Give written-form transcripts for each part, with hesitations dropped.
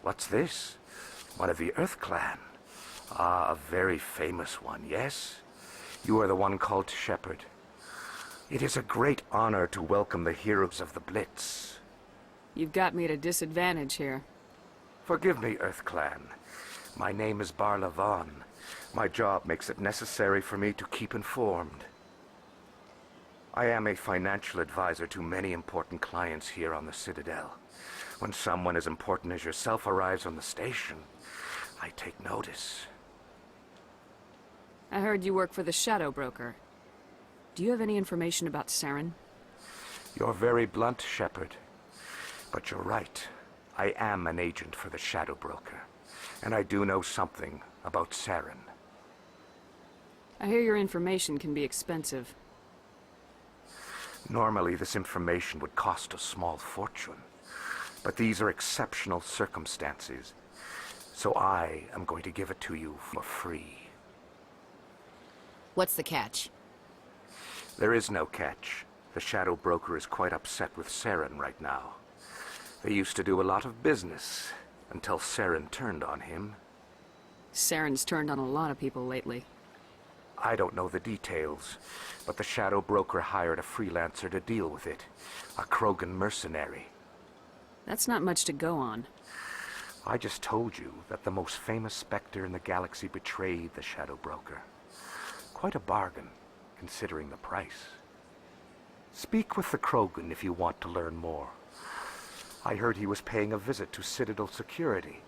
What's this? One of the Earth Clan. Ah, a very famous one, yes? You are the one called Shepard. It is a great honor to welcome the heroes of the Blitz. You've got me at a disadvantage here. Forgive me, Earth Clan. My name is Barla Vaughn. My job makes it necessary for me to keep informed. I am a financial advisor to many important clients here on the Citadel. When someone as important as yourself arrives on the station, I take notice. I heard you work for the Shadow Broker. Do you have any information about Saren? You're very blunt, Shepard. But you're right. I am an agent for the Shadow Broker. And I do know something about Saren. I hear your information can be expensive. Normally, this information would cost a small fortune. But these are exceptional circumstances. So I am going to give it to you for free. What's the catch? There is no catch. The Shadow Broker is quite upset with Saren right now. They used to do a lot of business, until Saren turned on him. Saren's turned on a lot of people lately. I don't know the details, but the Shadow Broker hired a freelancer to deal with it. A Krogan mercenary. That's not much to go on. I just told you that the most famous Spectre in the galaxy betrayed the Shadow Broker. Quite a bargain, considering the price. Speak with the Krogan if you want to learn more. I heard he was paying a visit to Citadel security.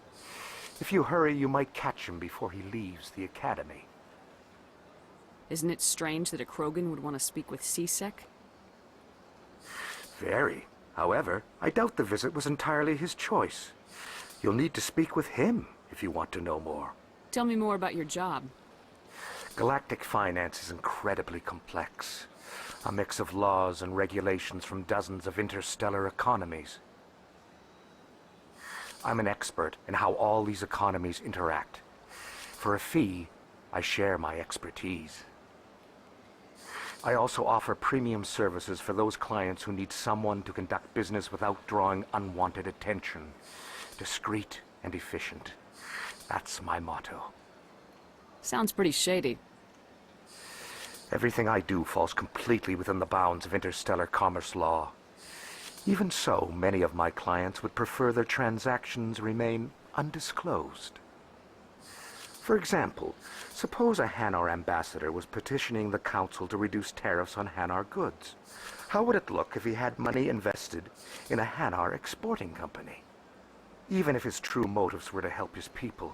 If you hurry, you might catch him before he leaves the Academy. Isn't it strange that a Krogan would want to speak with C-Sec? Very. However, I doubt the visit was entirely his choice. You'll need to speak with him if you want to know more. Tell me more about your job. Galactic finance is incredibly complex. A mix of laws and regulations from dozens of interstellar economies. I'm an expert in how all these economies interact. For a fee, I share my expertise. I also offer premium services for those clients who need someone to conduct business without drawing unwanted attention. Discreet and efficient. That's my motto. Sounds pretty shady. Everything I do falls completely within the bounds of interstellar commerce law. Even so, many of my clients would prefer their transactions remain undisclosed. For example, suppose a Hanar ambassador was petitioning the Council to reduce tariffs on Hanar goods. How would it look if he had money invested in a Hanar exporting company? Even if his true motives were to help his people,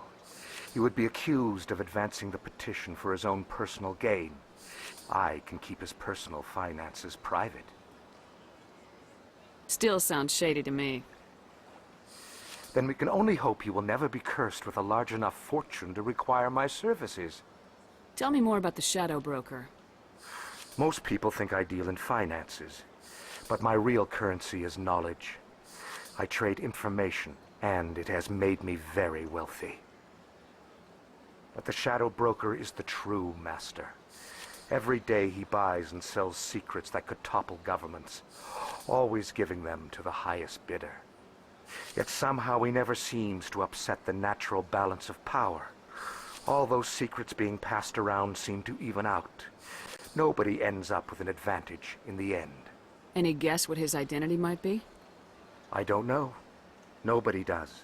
he would be accused of advancing the petition for his own personal gain. I can keep his personal finances private. Still sounds shady to me. Then we can only hope you will never be cursed with a large enough fortune to require my services. Tell me more about the Shadow Broker. Most people think I deal in finances, but my real currency is knowledge. I trade information, and it has made me very wealthy. But the Shadow Broker is the true master. Every day he buys and sells secrets that could topple governments, always giving them to the highest bidder. Yet somehow he never seems to upset the natural balance of power. All those secrets being passed around seem to even out. Nobody ends up with an advantage in the end. Any guess what his identity might be? I don't know. Nobody does.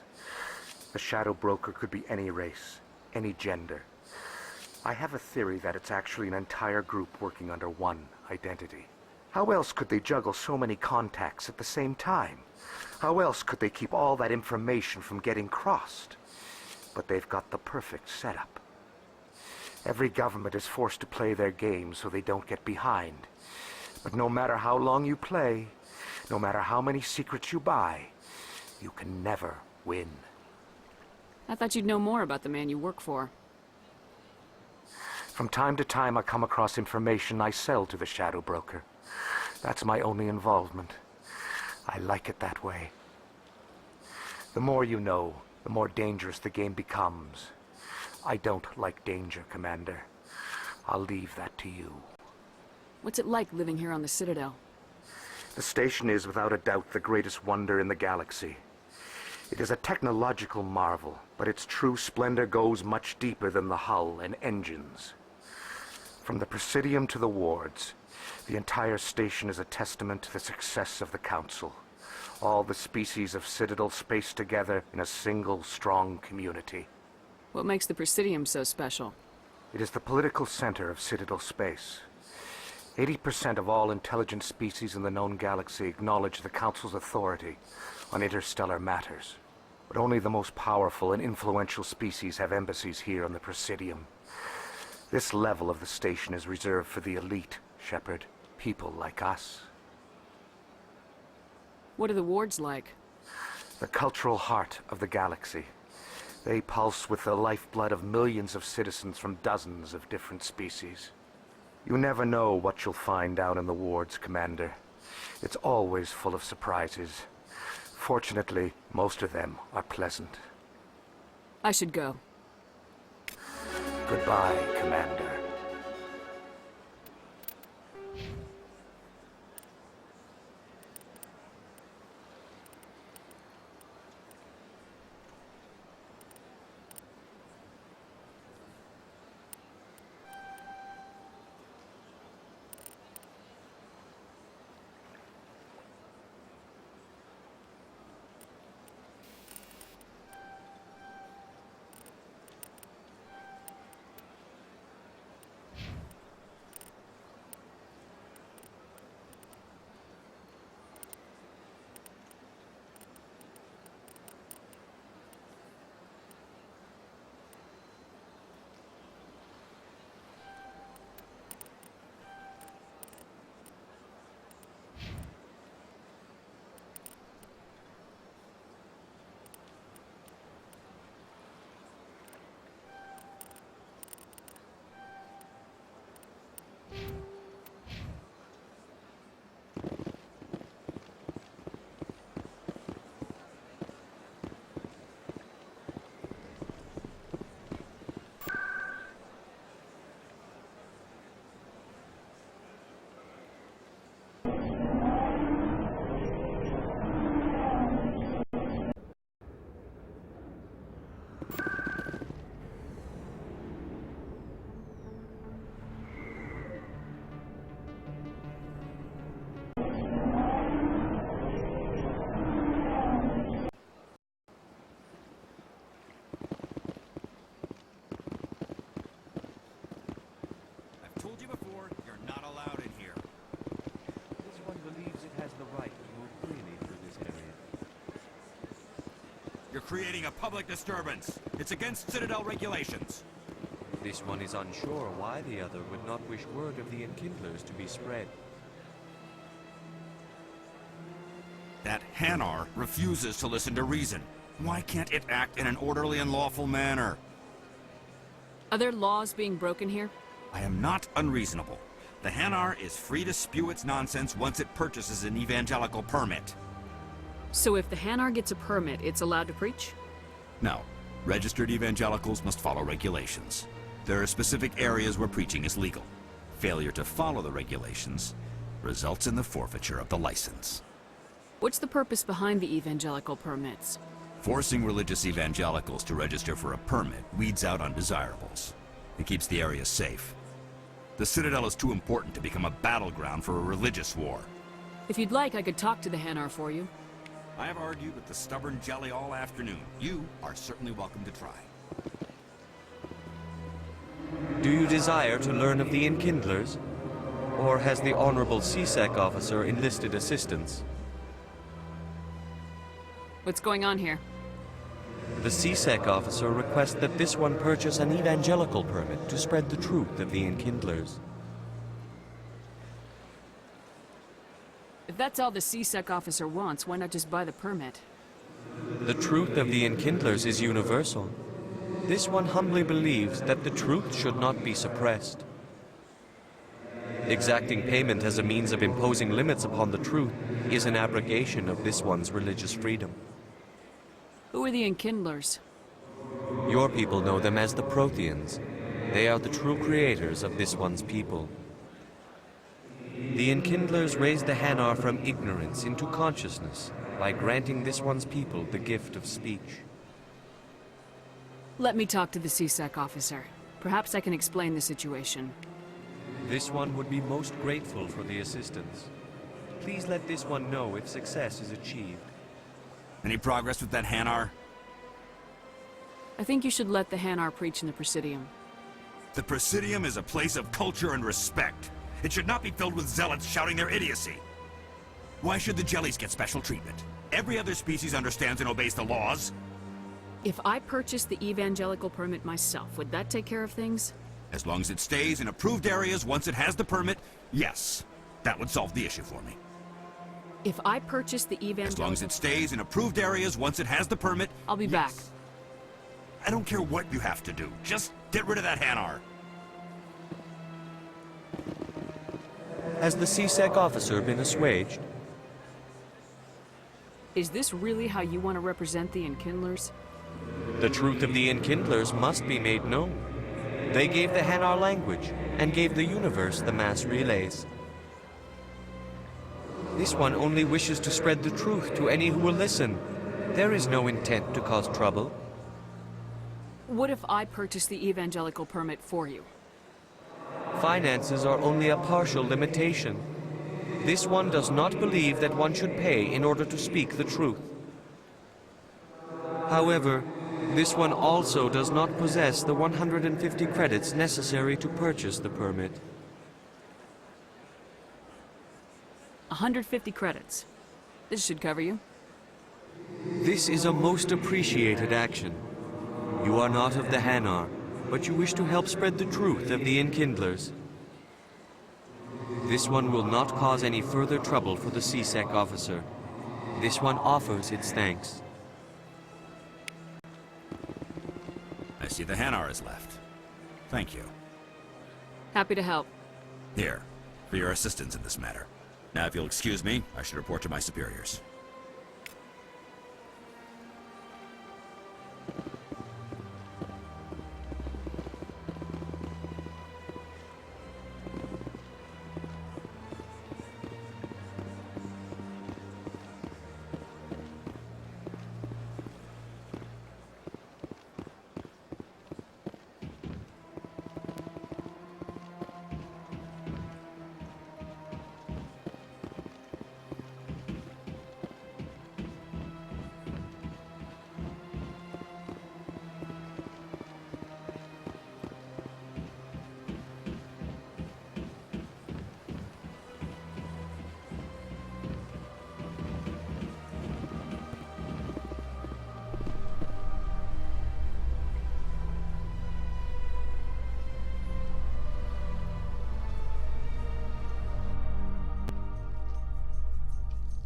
The Shadow Broker could be any race, any gender. I have a theory that it's actually an entire group working under one identity. How else could they juggle so many contacts at the same time? How else could they keep all that information from getting crossed? But they've got the perfect setup. Every government is forced to play their game so they don't get behind. But no matter how long you play, no matter how many secrets you buy, you can never win. I thought you'd know more about the man you work for. From time to time I come across information I sell to the Shadow Broker. That's my only involvement. I like it that way. The more you know, the more dangerous the game becomes. I don't like danger, Commander. I'll leave that to you. What's it like living here on the Citadel? The station is without a doubt the greatest wonder in the galaxy. It is a technological marvel, but its true splendor goes much deeper than the hull and engines. From the Presidium to the wards, the entire station is a testament to the success of the Council. All the species of Citadel spaced together in a single, strong community. What makes the Presidium so special? It is the political center of Citadel space. 80% of all intelligent species in the known galaxy acknowledge the Council's authority on interstellar matters. But only the most powerful and influential species have embassies here on the Presidium. This level of the station is reserved for the elite, Shepard. People like us. What are the wards like? The cultural heart of the galaxy. They pulse with the lifeblood of millions of citizens from dozens of different species. You never know what you'll find down in the wards, Commander. It's always full of surprises. Fortunately, most of them are pleasant. I should go. Goodbye, Commander. Creating a public disturbance. It's against Citadel regulations. This one is unsure why the other would not wish word of the Enkindlers to be spread. That Hanar refuses to listen to reason. Why can't it act in an orderly and lawful manner? Are there laws being broken here? I am not unreasonable. The Hanar is free to spew its nonsense once it purchases an evangelical permit. So if the Hanar gets a permit, it's allowed to preach? No. Registered evangelicals must follow regulations. There are specific areas where preaching is legal. Failure to follow the regulations results in the forfeiture of the license. What's the purpose behind the evangelical permits? Forcing religious evangelicals to register for a permit weeds out undesirables. It keeps the area safe. The Citadel is too important to become a battleground for a religious war. If you'd like, I could talk to the Hanar for you. I have argued with the stubborn jelly all afternoon. You are certainly welcome to try. Do you desire to learn of the Enkindlers? Or has the Honorable CSEC officer enlisted assistance? What's going on here? The CSEC officer requests that this one purchase an evangelical permit to spread the truth of the Enkindlers. If that's all the CSEC officer wants, why not just buy the permit? The truth of the Enkindlers is universal. This one humbly believes that the truth should not be suppressed. Exacting payment as a means of imposing limits upon the truth is an abrogation of this one's religious freedom. Who are the Enkindlers? Your people know them as the Protheans. They are the true creators of this one's people. The Enkindlers raised the Hanar from ignorance into consciousness by granting this one's people the gift of speech. Let me talk to the CSEC officer. Perhaps I can explain the situation. This one would be most grateful for the assistance. Please let this one know if success is achieved. Any progress with that Hanar? I think you should let the Hanar preach in the Presidium. The Presidium is a place of culture and respect. It should not be filled with zealots shouting their idiocy. Why should the jellies get special treatment? Every other species understands and obeys the laws. If I purchased the evangelical permit myself, would that take care of things? As long as it stays in approved areas once it has the permit, yes. That would solve the issue for me. If I purchased the evangelical... As long as it stays in approved areas once it has the permit, I'll be back. I don't care what you have to do. Just get rid of that Hanar. Has the CSEC officer been assuaged? Is this really how you want to represent the Enkindlers? The truth of the Enkindlers must be made known. They gave the Hanar language, and gave the universe the mass relays. This one only wishes to spread the truth to any who will listen. There is no intent to cause trouble. What if I purchased the evangelical permit for you? Finances are only a partial limitation. This one does not believe that one should pay in order to speak the truth. However, this one also does not possess the 150 credits necessary to purchase the permit. 150 credits. This should cover you. This is a most appreciated action. You are not of the Hanar, but you wish to help spread the truth of the Enkindlers. This one will not cause any further trouble for the CSEC officer. This one offers its thanks. I see the Hanar is left. Thank you. Happy to help. Here, for your assistance in this matter. Now, if you'll excuse me, I should report to my superiors.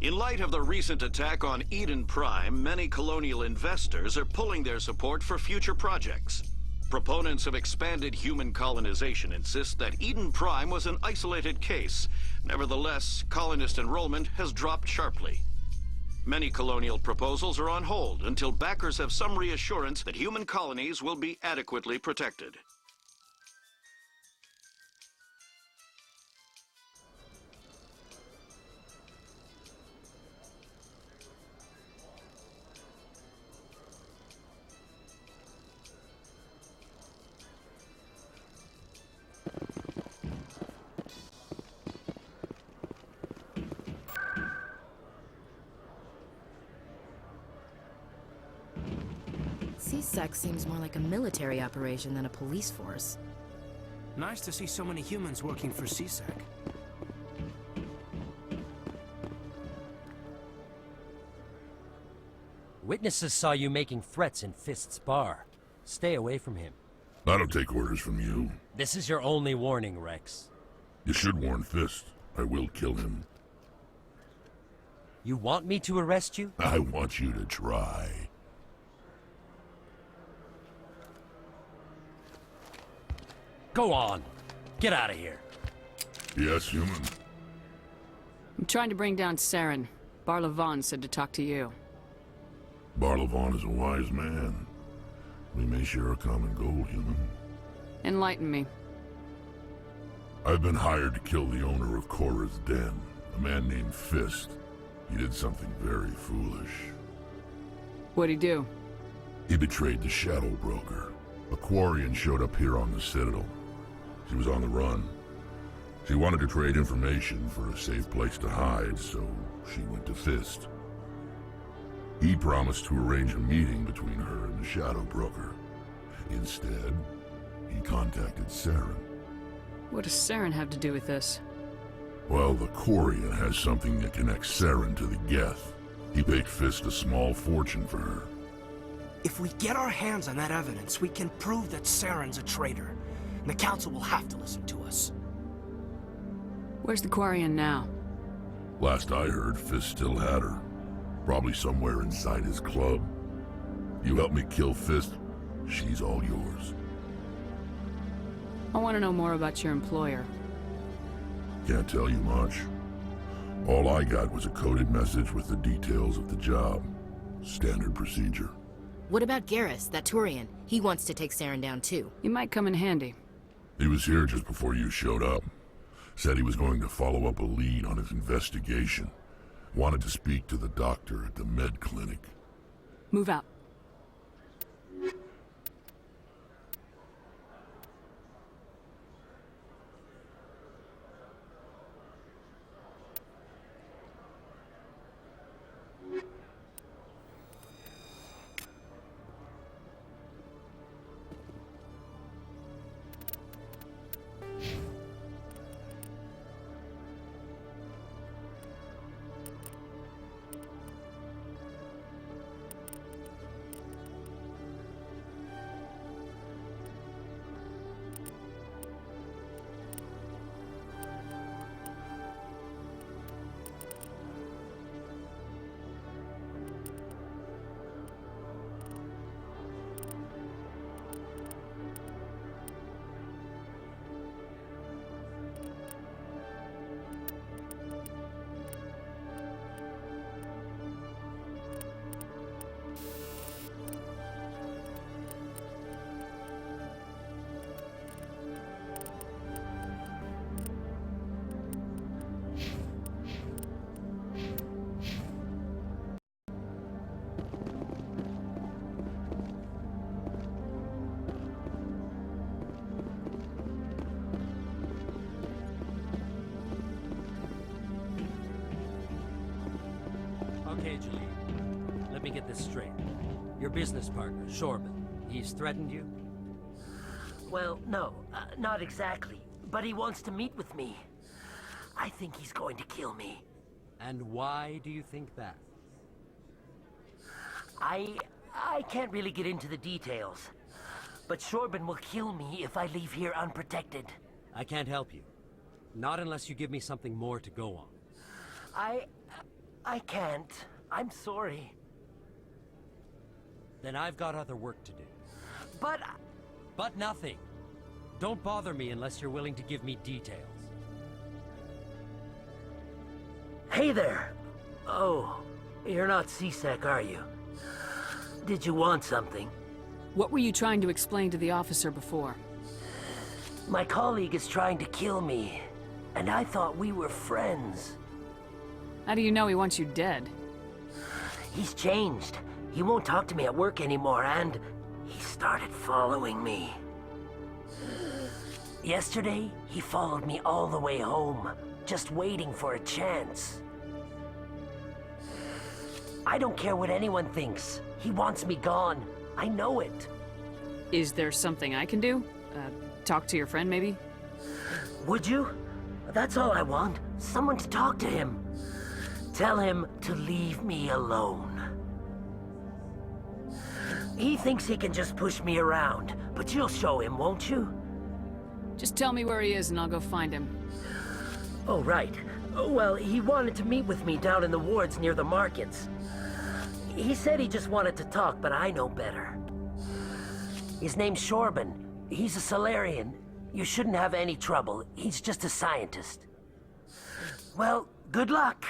In light of the recent attack on Eden Prime, many colonial investors are pulling their support for future projects. Proponents of expanded human colonization insist that Eden Prime was an isolated case. Nevertheless, colonist enrollment has dropped sharply. Many colonial proposals are on hold until backers have some reassurance that human colonies will be adequately protected. CSEC seems more like a military operation than a police force. Nice to see so many humans working for CSEC. Witnesses saw you making threats in Fist's bar. Stay away from him. I don't take orders from you. This is your only warning, Rex. You should warn Fist. I will kill him. You want me to arrest you? I want you to try. Go on. Get out of here. Yes, human. I'm trying to bring down Saren. Barlavon said to talk to you. Barlavon is a wise man. We may share a common goal, human. Enlighten me. I've been hired to kill the owner of Korra's Den, a man named Fist. He did something very foolish. What'd he do? He betrayed the Shadow Broker. A Quarian showed up here on the Citadel. She was on the run. She wanted to trade information for a safe place to hide, so she went to Fist. He promised to arrange a meeting between her and the Shadow Broker. Instead, he contacted Saren. What does Saren have to do with this? Well, the Quarian has something that connects Saren to the Geth. He paid Fist a small fortune for her. If we get our hands on that evidence, we can prove that Saren's a traitor. And the Council will have to listen to us. Where's the Quarian now? Last I heard, Fist still had her. Probably somewhere inside his club. You help me kill Fist, she's all yours. I want to know more about your employer. Can't tell you much. All I got was a coded message with the details of the job. Standard procedure. What about Garrus, that Turian? He wants to take Saren down too. He might come in handy. He was here just before you showed up. Said he was going to follow up a lead on his investigation. Wanted to speak to the doctor at the med clinic. Move out. Okay, Julie. Let me get this straight. Your business partner, Shorban, he's threatened you? Well, no, not exactly. But he wants to meet with me. I think he's going to kill me. And why do you think that? I can't really get into the details. But Shorban will kill me if I leave here unprotected. I can't help you. Not unless you give me something more to go on. I can't. I'm sorry. Then I've got other work to do. But... But nothing. Don't bother me unless you're willing to give me details. Hey there! Oh, you're not C-Sec, are you? Did you want something? What were you trying to explain to the officer before? My colleague is trying to kill me, and I thought we were friends. How do you know he wants you dead? He's changed. He won't talk to me at work anymore, and he started following me. Yesterday, he followed me all the way home, just waiting for a chance. I don't care what anyone thinks. He wants me gone. I know it. Is there something I can do? Talk to your friend, maybe? Would you? That's all I want. Someone to talk to him. Tell him to leave me alone. He thinks he can just push me around, but you'll show him, won't you? Just tell me where he is and I'll go find him. Oh, right. Well, he wanted to meet with me down in the wards near the markets. He said he just wanted to talk, but I know better. His name's Shorban. He's a Solarian. You shouldn't have any trouble. He's just a scientist. Well, good luck.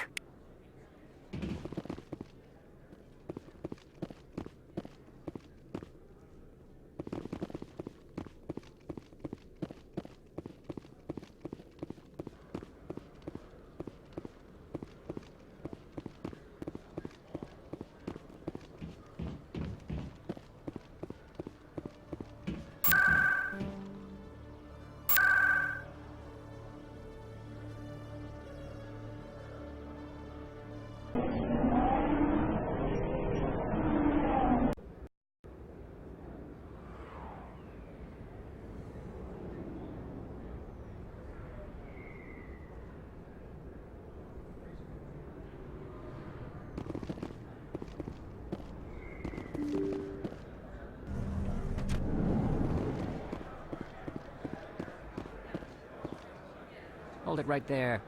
right there.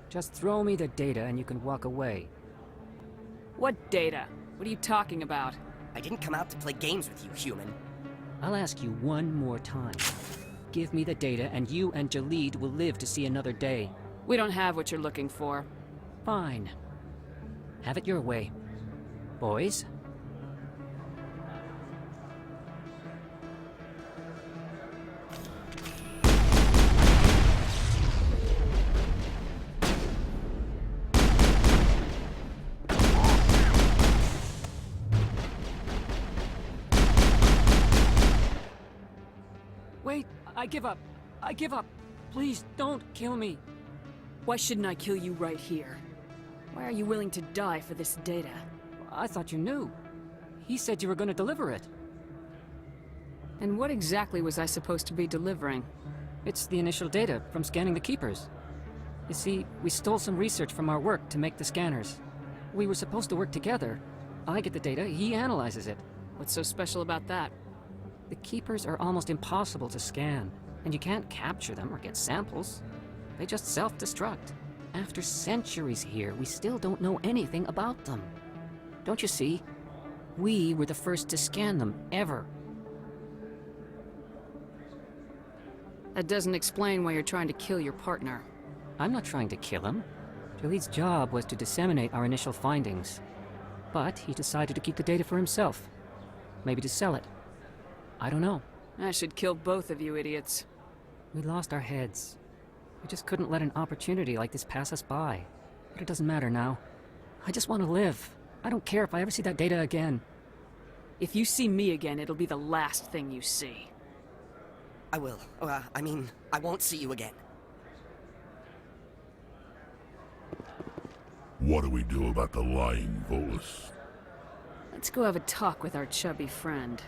Just throw me the data and you can walk away. What data? What are you talking about? I didn't come out to play games with you, human. I'll ask you one more time. Give me the data and you and Jalid will live to see another day. We don't have what you're looking for. Fine. Have it your way. Boys? Wait, I give up. I give up. Please, don't kill me. Why shouldn't I kill you right here? Why are you willing to die for this data? I thought you knew. He said you were going to deliver it. And what exactly was I supposed to be delivering? It's the initial data from scanning the Keepers. You see, we stole some research from our work to make the scanners. We were supposed to work together. I get the data, he analyzes it. What's so special about that? The Keepers are almost impossible to scan, and you can't capture them or get samples. They just self-destruct. After centuries here, we still don't know anything about them. Don't you see? We were the first to scan them, ever. That doesn't explain why you're trying to kill your partner. I'm not trying to kill him. Jalid's job was to disseminate our initial findings. But he decided to keep the data for himself. Maybe to sell it. I don't know. I should kill both of you idiots. We lost our heads. We just couldn't let an opportunity like this pass us by. But it doesn't matter now. I just want to live. I don't care if I ever see that data again. If you see me again, it'll be the last thing you see. I will. I won't see you again. What do we do about the lying Volus? Let's go have a talk with our chubby friend.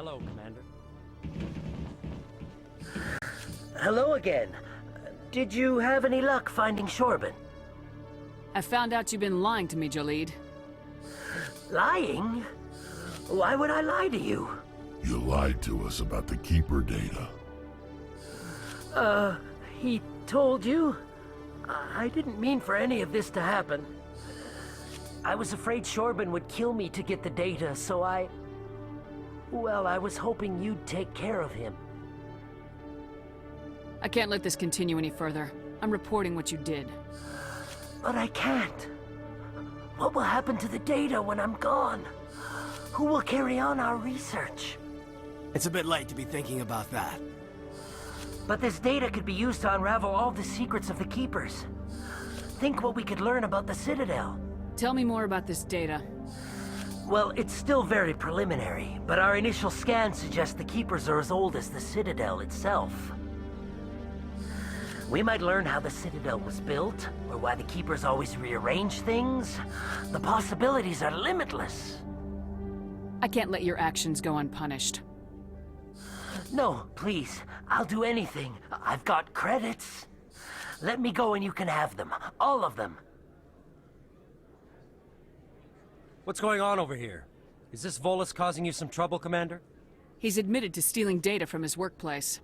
Hello, Commander. Hello again. Did you have any luck finding Shorban? I found out you've been lying to me, Jalid. Lying? Why would I lie to you? You lied to us about the Keeper data. He told you? I didn't mean for any of this to happen. I was afraid Shorban would kill me to get the data, so well, I was hoping you'd take care of him. I can't let this continue any further. I'm reporting what you did. But I can't. What will happen to the data when I'm gone? Who will carry on our research? It's a bit late to be thinking about that. But this data could be used to unravel all the secrets of the Keepers. Think what we could learn about the Citadel. Tell me more about this data. Well, it's still very preliminary, but our initial scans suggest the Keepers are as old as the Citadel itself. We might learn how the Citadel was built, or why the Keepers always rearrange things. The possibilities are limitless. I can't let your actions go unpunished. No, please. I'll do anything. I've got credits. Let me go and you can have them. All of them. What's going on over here? Is this Volus causing you some trouble, Commander? He's admitted to stealing data from his workplace.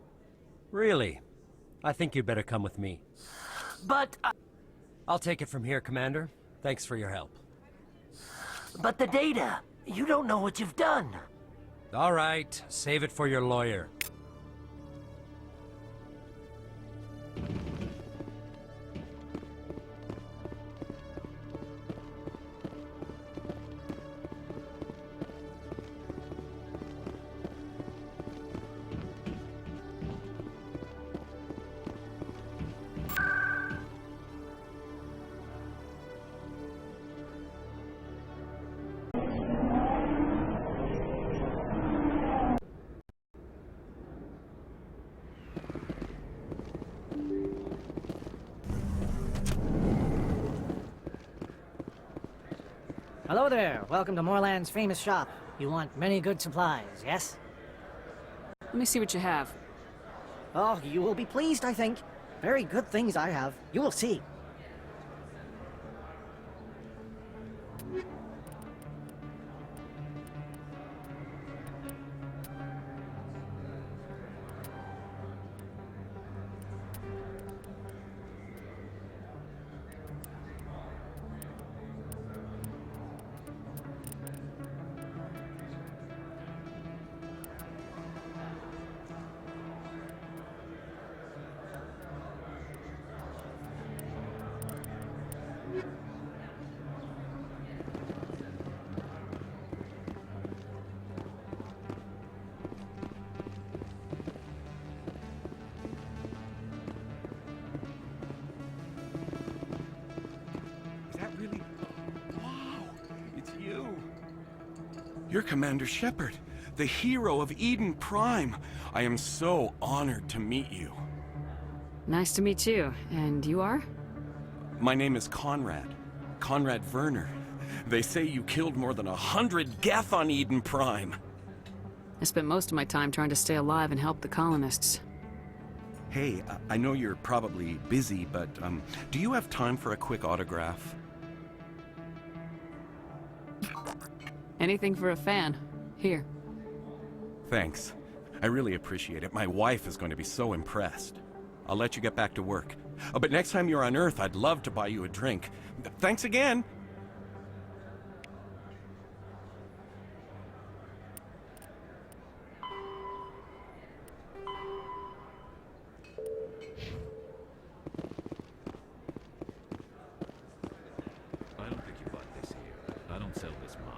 Really? I think you'd better come with me. But I'll take it from here, Commander. Thanks for your help. But the data! You don't know what you've done! All right, save it for your lawyer. Hello there. Welcome to Moorland's famous shop. You want many good supplies, yes? Let me see what you have. Oh, you will be pleased, I think. Very good things I have. You will see. You're Commander Shepard, the hero of Eden Prime. I am so honored to meet you. Nice to meet you. And you are? My name is Conrad. Conrad Werner. They say you killed more than 100 Geth on Eden Prime. I spent most of my time trying to stay alive and help the colonists. Hey, I know you're probably busy, but do you have time for a quick autograph? Anything for a fan. Here. Thanks. I really appreciate it. My wife is going to be so impressed. I'll let you get back to work. Oh, but next time you're on Earth, I'd love to buy you a drink. Thanks again! I don't think you bought this here. I don't sell this model.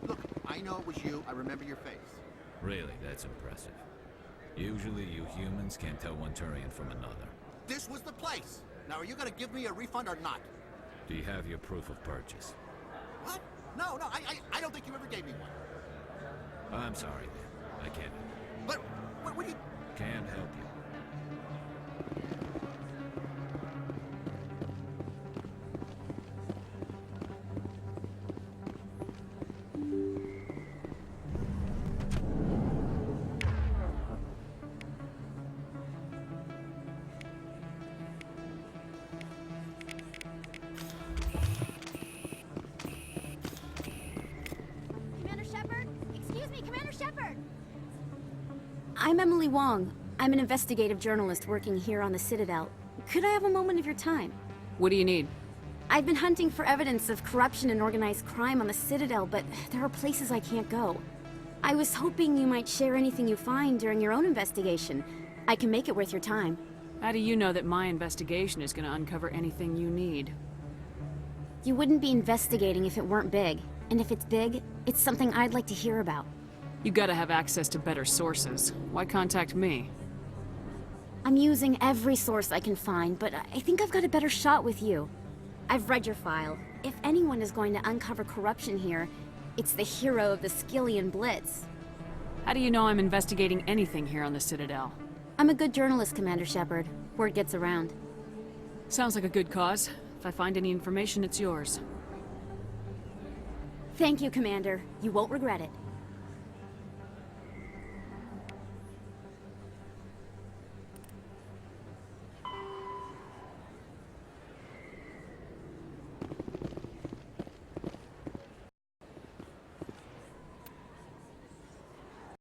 Look, I know it was you. I remember your face. Really, that's impressive. Usually you humans can't tell one Turian from another. This was the place. Now, are you gonna give me a refund or not? Do you have your proof of purchase? What? No, I don't think you ever gave me one. I'm sorry, man. I can't. But, what do you... Can't help you. I'm Emily Wong. I'm an investigative journalist working here on the Citadel. Could I have a moment of your time? What do you need? I've been hunting for evidence of corruption and organized crime on the Citadel, but there are places I can't go. I was hoping you might share anything you find during your own investigation. I can make it worth your time. How do you know that my investigation is going to uncover anything you need? You wouldn't be investigating if it weren't big. And if it's big, it's something I'd like to hear about. You gotta have access to better sources. Why contact me? I'm using every source I can find, but I think I've got a better shot with you. I've read your file. If anyone is going to uncover corruption here, it's the hero of the Skillian Blitz. How do you know I'm investigating anything here on the Citadel? I'm a good journalist, Commander Shepard. Word gets around. Sounds like a good cause. If I find any information, it's yours. Thank you, Commander. You won't regret it.